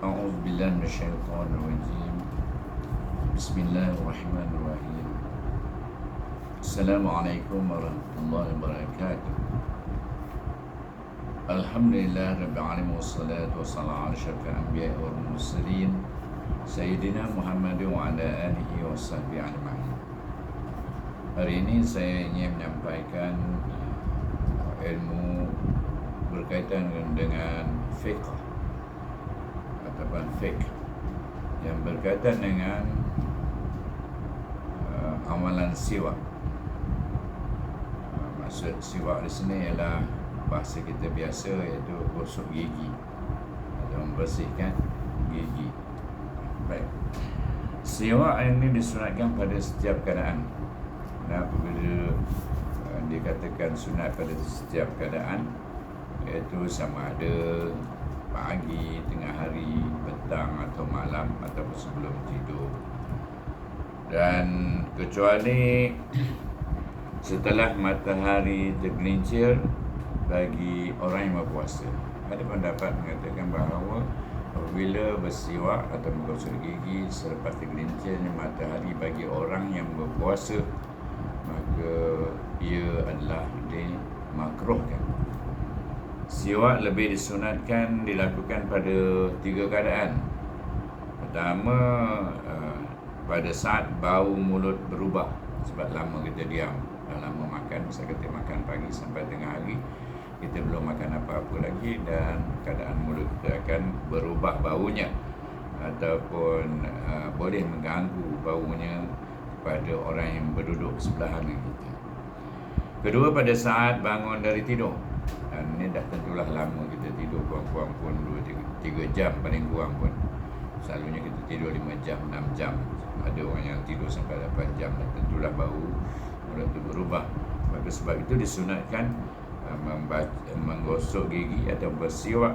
أعوذ بالله من الشيطان الرجيم. بسم الله الرحمن الرحيم. السلام عليكم ورحمة الله وبركاته. الحمد لله رب العالمين والصلاة والسلام على أشرف الأنبياء والمرسلين Sayyidina Muhammad wa ala alihi wa sahbihi ajma'in. Hari ini saya ingin menyampaikan ilmu berkaitan dengan fiqh ataupun fiqh yang berkaitan dengan amalan siwak. Maksud siwak di sini ialah bahasa kita biasa, iaitu gosok gigi atau membersihkan gigi. Baik. Siwak ini disunatkan pada setiap keadaan. Dan apabila dikatakan sunat pada setiap keadaan, iaitu sama ada pagi, tengah hari, petang atau malam ataupun sebelum tidur. Dan kecuali setelah matahari tergelincir bagi orang yang berpuasa. Ada pendapat mengatakan bahawa apabila bersiwak atau menggosok gigi selepas tergelincirnya matahari bagi orang yang berpuasa, maka ia adalah dimakruhkan. Siwak lebih disunatkan dilakukan pada 3 keadaan. Pertama, pada saat bau mulut berubah sebab lama kita diam, lama makan, misalnya kita makan pagi sampai tengah hari, kita belum makan apa-apa lagi dan keadaan mulut kita akan berubah baunya ataupun boleh mengganggu baunya pada orang yang berduduk sebelahan dengan kita. Kedua, pada saat bangun dari tidur. Dan ini dah tentulah lama kita tidur, kurang-kurang pun 2-3 jam paling kurang pun. Selalunya kita tidur 5 jam, 6 jam. Ada orang yang tidur sampai 8 jam dan tentulah bau mulut itu berubah. Maka sebab itu disunatkan menggosok gigi atau bersiwak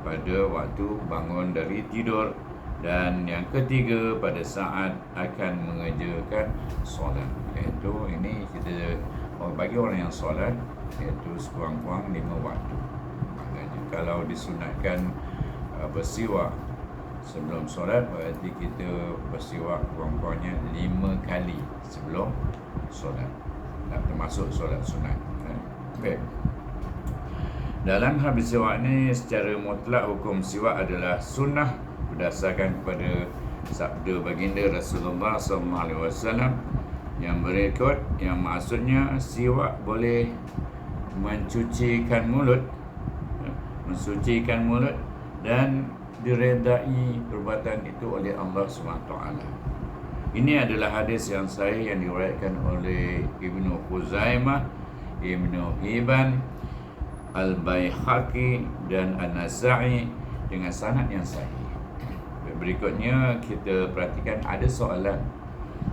pada waktu bangun dari tidur. Dan yang ketiga, pada saat akan mengerjakan solat. Iaitu ini kita bagi orang yang solat, iaitu sekurang-kurang 5 waktu. Maknanya kalau disunatkan bersiwak sebelum solat, berarti kita bersiwak kurang-kurangnya 5 kali sebelum solat, termasuk solat sunat. Baik. Dalam hal bersiwak ni, secara mutlak hukum siwak adalah sunnah berdasarkan kepada sabda baginda Rasulullah SAW yang berikut, yang maksudnya siwak boleh mensucikan mulut dan diredai perbuatan itu oleh Allah SWT. Ini adalah hadis yang sahih yang diriwayatkan oleh Ibnu Khuzaimah, Ibnu Hibban, Al-Baihaqi dan An-Nasa'i dengan sanad yang sahih. Berikutnya kita perhatikan ada soalan.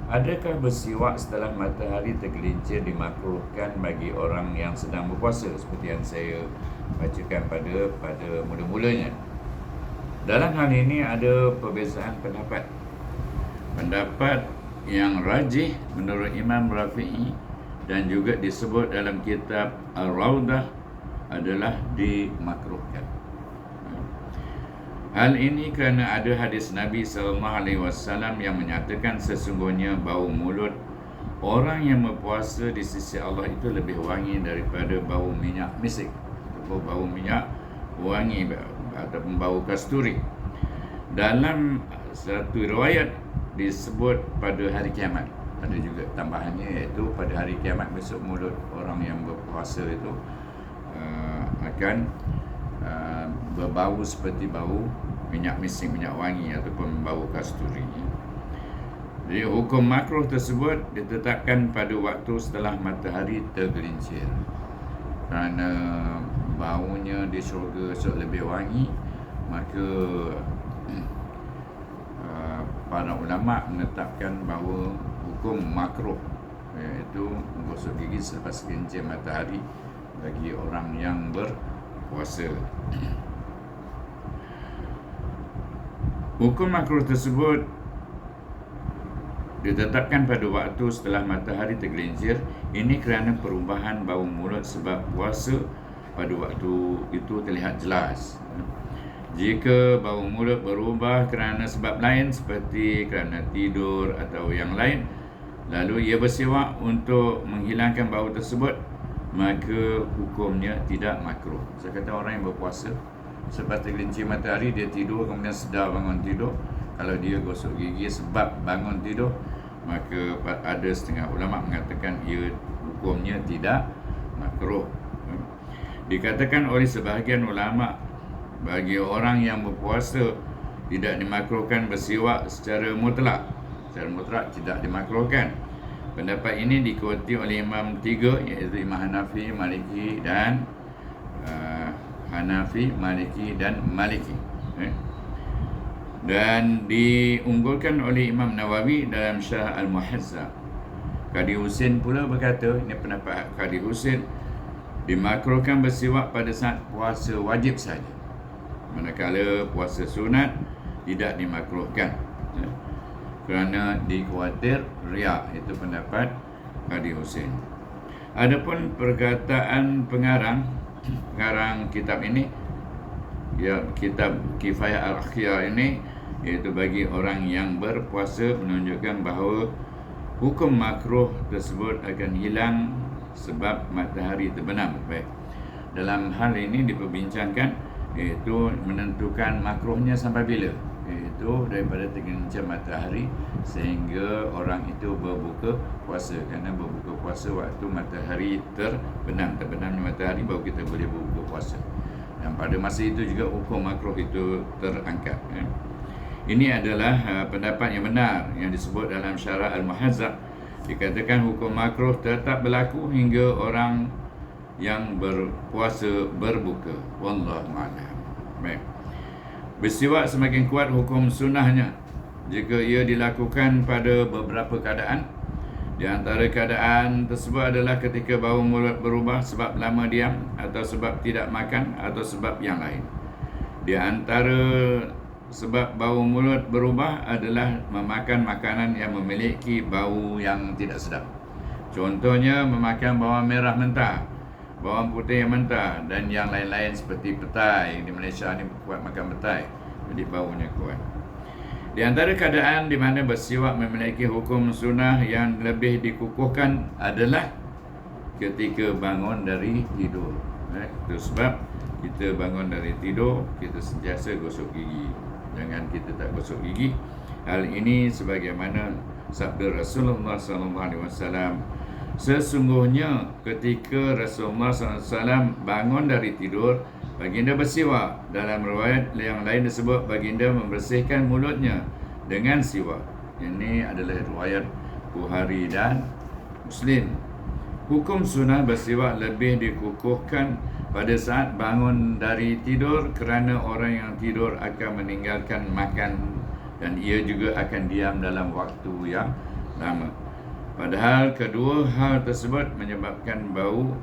Adakah bersiwak setelah matahari tergelincir dimakruhkan bagi orang yang sedang berpuasa, seperti yang saya bacakan pada mula-mulanya? Dalam hal ini ada perbezaan pendapat. Pendapat yang rajih menurut Imam Rafi'i dan juga disebut dalam kitab Al-Rawdah adalah dimakruhkan. Hal ini kerana ada hadis Nabi SAW yang menyatakan sesungguhnya bau mulut orang yang berpuasa di sisi Allah itu lebih wangi daripada bau minyak misik ataupun bau minyak wangi ataupun bau kasturi. Dalam satu riwayat disebut pada hari kiamat. Ada juga tambahannya, iaitu pada hari kiamat besok mulut orang yang berpuasa itu akan berbau seperti bau minyak misik, minyak wangi ataupun bau kasturi. Jadi hukum makruh tersebut ditetapkan pada waktu setelah matahari tergelincir, kerana baunya di syurga esok lebih wangi. Maka para ulama menetapkan bahawa hukum makruh, iaitu menggosok gigi selepas tergelincir matahari bagi orang yang berpuasa. Hukum makruh tersebut ditetapkan pada waktu setelah matahari tergelincir. Ini kerana perubahan bau mulut sebab puasa pada waktu itu terlihat jelas. Jika bau mulut berubah kerana sebab lain seperti kerana tidur atau yang lain, lalu ia bersiwak untuk menghilangkan bau tersebut, maka hukumnya tidak makruh. Saya kata orang yang berpuasa selepas tergelincir matahari dia tidur, kemudian sedar bangun tidur, kalau dia gosok gigi sebab bangun tidur, maka ada setengah ulama mengatakan ia hukumnya tidak makruh. Dikatakan oleh sebahagian ulama, bagi orang yang berpuasa tidak dimakruhkan bersiwak secara mutlak. Secara mutlak tidak dimakruhkan. Pendapat ini dikuati oleh imam tiga, iaitu Imam Hanafi, Maliki dan Maliki. Dan diunggulkan oleh Imam Nawawi dalam Syarah Al-Muhazzab. Qadi Husin pula berkata, ini pendapat Qadi Husin, dimakruhkan bersiwak pada saat puasa wajib saja, manakala puasa sunat tidak dimakruhkan, kerana dikhawatir riak. Itu pendapat Qadi Husin. Adapun perkataan pengarang kitab ini, ya, kitab Kifayah Al-Akhyar ini, iaitu bagi orang yang berpuasa, menunjukkan bahawa hukum makruh tersebut akan hilang sebab matahari terbenam. Baik. Dalam hal ini diperbincangkan, iaitu menentukan makruhnya sampai bila, iaitu daripada tergelincir matahari sehingga orang itu berbuka puasa. Kerana berbuka puasa waktu matahari terbenamnya matahari, baru kita boleh berbuka puasa. Dan pada masa itu juga hukum makruh itu terangkat. Ini adalah pendapat yang benar yang disebut dalam Syarah Al-Muhazzab. Dikatakan hukum makruh tetap berlaku hingga orang yang berpuasa berbuka. Wallahu a'lam. Baik. Bersiwak semakin kuat hukum sunnahnya jika ia dilakukan pada beberapa keadaan. Di antara keadaan tersebut adalah ketika bau mulut berubah sebab lama diam, atau sebab tidak makan, atau sebab yang lain. Di antara sebab bau mulut berubah adalah memakan makanan yang memiliki bau yang tidak sedap. Contohnya memakan bawang merah mentah, bawang putih yang mentah, dan yang lain-lain seperti petai. Di Malaysia ni kuat makan petai, jadi baunya kuat. Di antara keadaan di mana bersiwak memiliki hukum sunnah yang lebih dikukuhkan adalah ketika bangun dari tidur. Itu sebab kita bangun dari tidur, kita sentiasa gosok gigi. Jangan kita tak gosok gigi. Hal ini sebagaimana sabda Rasulullah SAW. Sesungguhnya ketika Rasulullah SAW bangun dari tidur, baginda bersiwak. Dalam riwayat yang lain disebut baginda membersihkan mulutnya dengan siwak. Ini adalah riwayat Bukhari dan Muslim. Hukum sunnah bersiwak lebih dikukuhkan pada saat bangun dari tidur, kerana orang yang tidur akan meninggalkan makan dan ia juga akan diam dalam waktu yang lama. Padahal kedua hal tersebut menyebabkan bau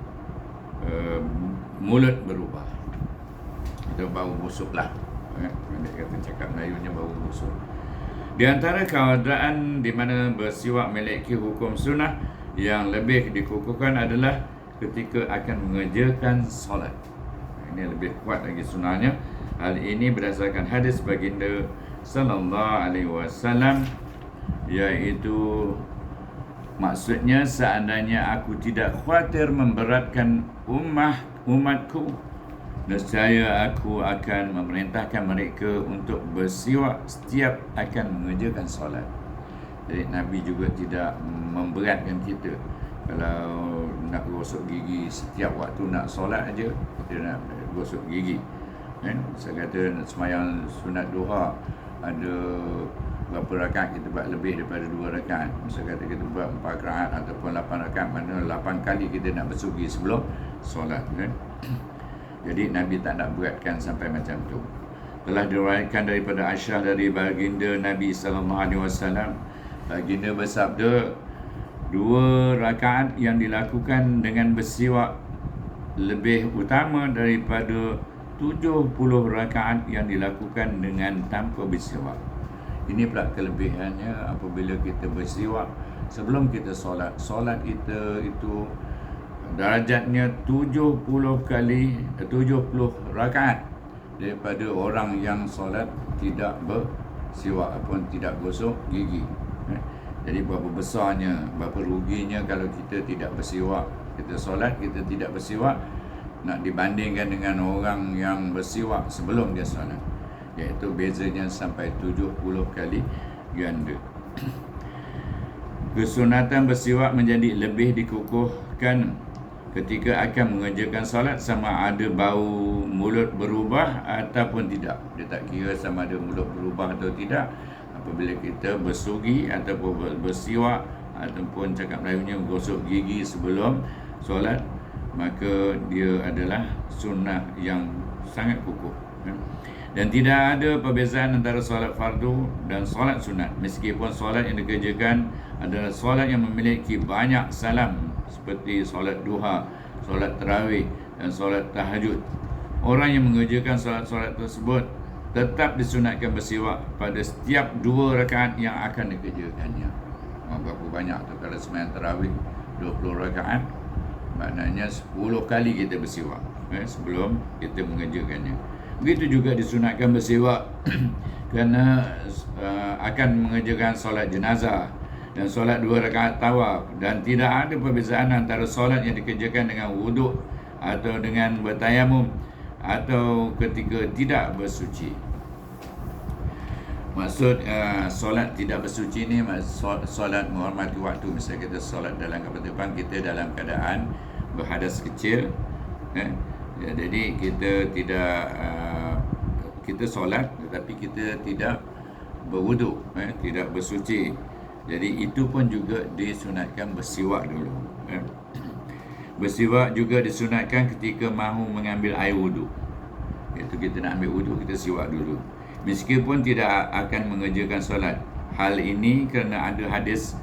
mulut berubah. Itu bau busuk lah. Dia kata cakap Melayunya bau busuk. Di antara keadaan di mana bersiwak memiliki hukum sunnah yang lebih dikukuhkan adalah ketika akan mengerjakan solat. Ini lebih kuat lagi sunnahnya. Hal ini berdasarkan hadis baginda sallallahu alaihi wasallam, iaitu maksudnya, seandainya aku tidak khawatir memberatkan umatku, nescaya aku akan memerintahkan mereka untuk bersiwak setiap akan mengerjakan solat. Jadi Nabi juga tidak memberatkan kita. Kalau nak gosok gigi setiap waktu nak solat aja, kita nak gosok gigi. Saya kata semayang sunat duha, ada berapa rakaat kita buat lebih daripada 2 rakaat. Misalnya kata kita buat 4 rakaat ataupun 8 rakaat, mana 8 kali kita nak bersugi sebelum solat, kan? Jadi Nabi tak nak beratkan sampai macam tu. Telah diriwayatkan daripada Aisyah dari baginda Nabi SAW, baginda bersabda, 2 rakaat yang dilakukan dengan bersiwak lebih utama daripada 70 rakaat yang dilakukan dengan tanpa bersiwak. Ini pula kelebihannya apabila kita bersiwak sebelum kita solat. Solat kita itu darjatnya 70 rakaat. daripada orang yang solat tidak bersiwak ataupun tidak gosok gigi. Jadi berapa besarnya, berapa ruginya kalau kita tidak bersiwak. Kita solat, kita tidak bersiwak, nak dibandingkan dengan orang yang bersiwak sebelum dia solat, iaitu bezanya sampai 70 kali ganda. Kesunatan bersiwak menjadi lebih dikukuhkan ketika akan mengerjakan solat, sama ada bau mulut berubah ataupun tidak. Dia tak kira sama ada mulut berubah atau tidak. Apabila kita bersugi ataupun bersiwak ataupun cakap Melayunya gosok gigi sebelum solat, maka dia adalah sunnah yang sangat kukuh. Dan tidak ada perbezaan antara solat fardu dan solat sunat, meskipun solat yang dikerjakan adalah solat yang memiliki banyak salam, seperti solat duha, solat tarawih dan solat tahajud. Orang yang mengerjakan solat-solat tersebut tetap disunatkan bersiwak pada setiap 2 rakaat yang akan dikerjakannya. Berapa banyak tu kalau sembahyang tarawih 20 rakaat, maknanya 10 kali kita bersiwak sebelum kita mengerjakannya. Begitu juga disunatkan bersiwak kerana akan mengerjakan solat jenazah dan solat 2 rakaat tawaf, dan tidak ada perbezaan antara solat yang dikerjakan dengan wuduk atau dengan bertayamum atau ketika tidak bersuci. Maksud solat tidak bersuci ni, solat menghormati waktu. Misalnya kita solat dalam kapal terbang, kita dalam keadaan berhadas kecil, ya, jadi kita tidak kita solat tetapi kita tidak berwuduk, tidak bersuci. Jadi itu pun juga disunatkan bersiwak dulu. Bersiwak juga disunatkan ketika mahu mengambil air wuduk. Iaitu kita nak ambil wuduk, kita siwak dulu, meskipun tidak akan mengerjakan solat. Hal ini kerana ada hadis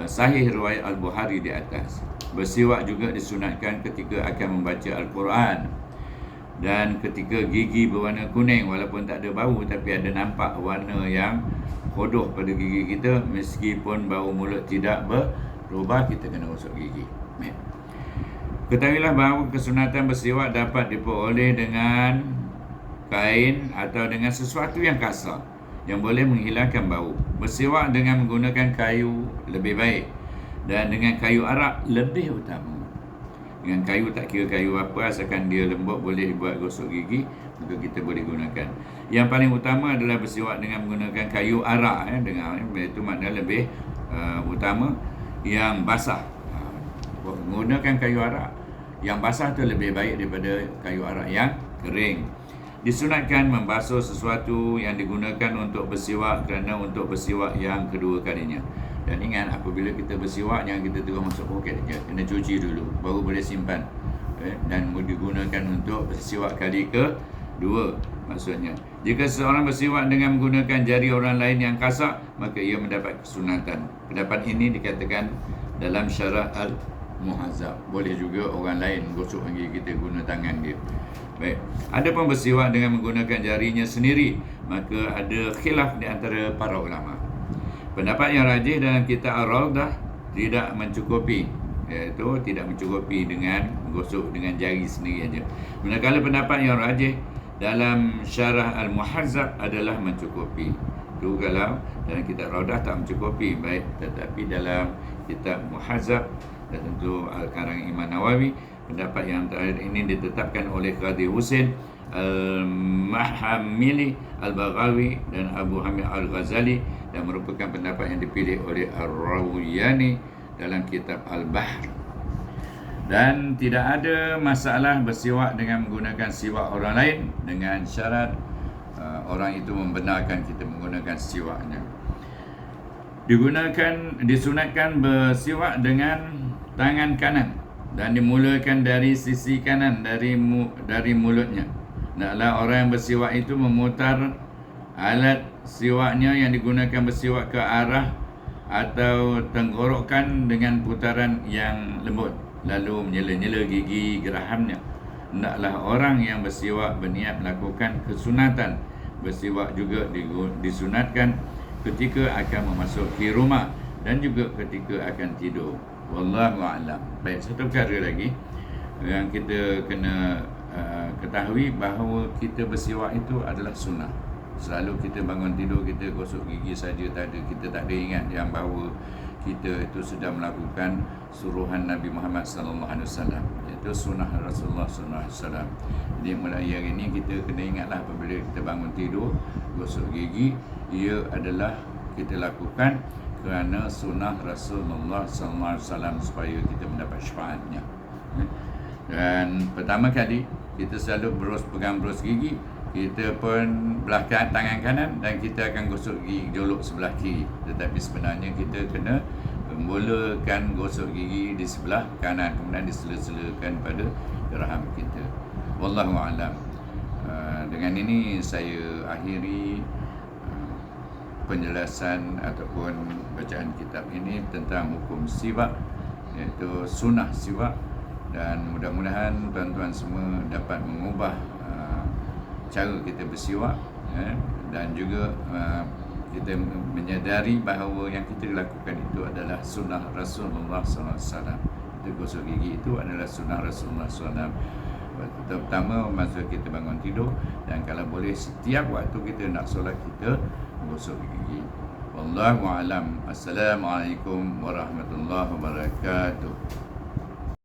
sahih riwayat Al-Bukhari di atas. Bersiwak juga disunatkan ketika akan membaca Al-Quran dan ketika gigi berwarna kuning, walaupun tak ada bau tapi ada nampak warna yang kodoh pada gigi kita, meskipun bau mulut tidak berubah, kita kena gosok gigi. Ketahuilah bahawa kesunatan bersiwak dapat diperoleh dengan kain atau dengan sesuatu yang kasar yang boleh menghilangkan bau. Bersiwak dengan menggunakan kayu lebih baik, dan dengan kayu arak lebih utama. Dengan kayu, tak kira kayu apa, asalkan dia lembut boleh dibuat gosok gigi, maka kita boleh gunakan. Yang paling utama adalah bersiwak dengan menggunakan kayu arak, dengan itu maknanya lebih utama, yang basah. Menggunakan kayu arak yang basah tu lebih baik daripada kayu arak yang kering. Disunatkan membasuh sesuatu yang digunakan untuk bersiwak kerana untuk bersiwak yang kedua kalinya. Dan ingat, apabila kita bersiwak, jangan kita terus masuk poket je, kena cuci dulu baru boleh simpan, dan digunakan untuk bersiwak kali kedua. Maksudnya, jika seorang bersiwak dengan menggunakan jari orang lain yang kasar, maka ia mendapat kesunatan. Pendapat ini dikatakan dalam syarah Al-Muhazzab. Boleh juga orang lain gosok gigi kita guna tangan dia. Baik. Adapun bersiwak dengan menggunakan jarinya sendiri, maka ada khilaf di antara para ulama. Pendapat yang rajih dalam kitab Ar-Rawdah tidak mencukupi, iaitu tidak mencukupi dengan gosok dengan jari sendiri saja. Manakala pendapat yang rajih dalam syarah Al-Muhazzab adalah mencukupi. Itu kalau dalam kitab Rawdah tak mencukupi, baik, tetapi dalam kitab Muhazzab dan tentu Al-Karang Imam Nawawi, pendapat yang terakhir ini ditetapkan oleh Qadhi Husain Al-Mahamili, Al-Baghawi dan Abu Hamid Al-Ghazali, dan merupakan pendapat yang dipilih oleh Ar-Rawiyani dalam kitab Al-Bahr. Dan tidak ada masalah bersiwak dengan menggunakan siwak orang lain, dengan syarat orang itu membenarkan kita menggunakan siwaknya. Disunatkan bersiwak dengan tangan kanan dan dimulakan dari sisi kanan dari mulutnya. Hendaklah orang yang bersiwak itu memutar alat siwaknya yang digunakan bersiwak ke arah atau tenggorokan dengan putaran yang lembut, lalu menyela-nyela gigi gerahamnya. Hendaklah orang yang bersiwak berniat melakukan kesunatan. Bersiwak juga disunatkan ketika akan memasuki rumah dan juga ketika akan tidur. Wallahu a'lam. Baik, satu perkara lagi yang kita kena ketahui bahawa kita bersiwak itu adalah sunnah. Selalu kita bangun tidur, kita gosok gigi saja tak ada, kita tak ada ingat yang bahawa kita itu sudah melakukan suruhan Nabi Muhammad sallallahu alaihi wasallam, iaitu sunnah Rasulullah sallallahu alaihi wasallam. Jadi mulai hari ini kita kena ingatlah apabila kita bangun tidur, gosok gigi, ia adalah kita lakukan kerana sunnah Rasulullah sallallahu alaihi wasallam supaya kita mendapat syafaatnya. Dan pertama kali kita selalu pegang berus gigi, kita pun belah tangan kanan dan kita akan gosok gigi jolok sebelah kiri. Tetapi sebenarnya kita kena mulakan gosok gigi di sebelah kanan, kemudian disela-selakan pada geraham kita. Wallahu a'lam. Dengan ini saya akhiri penjelasan ataupun bacaan kitab ini tentang hukum siwak, iaitu sunnah siwak, dan mudah-mudahan tuan-tuan semua dapat mengubah cara kita bersiwak, dan juga kita menyadari bahawa yang kita lakukan itu adalah sunnah Rasulullah SAW. Kita gosok gigi itu adalah sunnah Rasulullah SAW, terutama masa kita bangun tidur, dan kalau boleh setiap waktu kita nak solat kita gosok gigi. Wallahu a'lam. Assalamualaikum warahmatullahi wabarakatuh.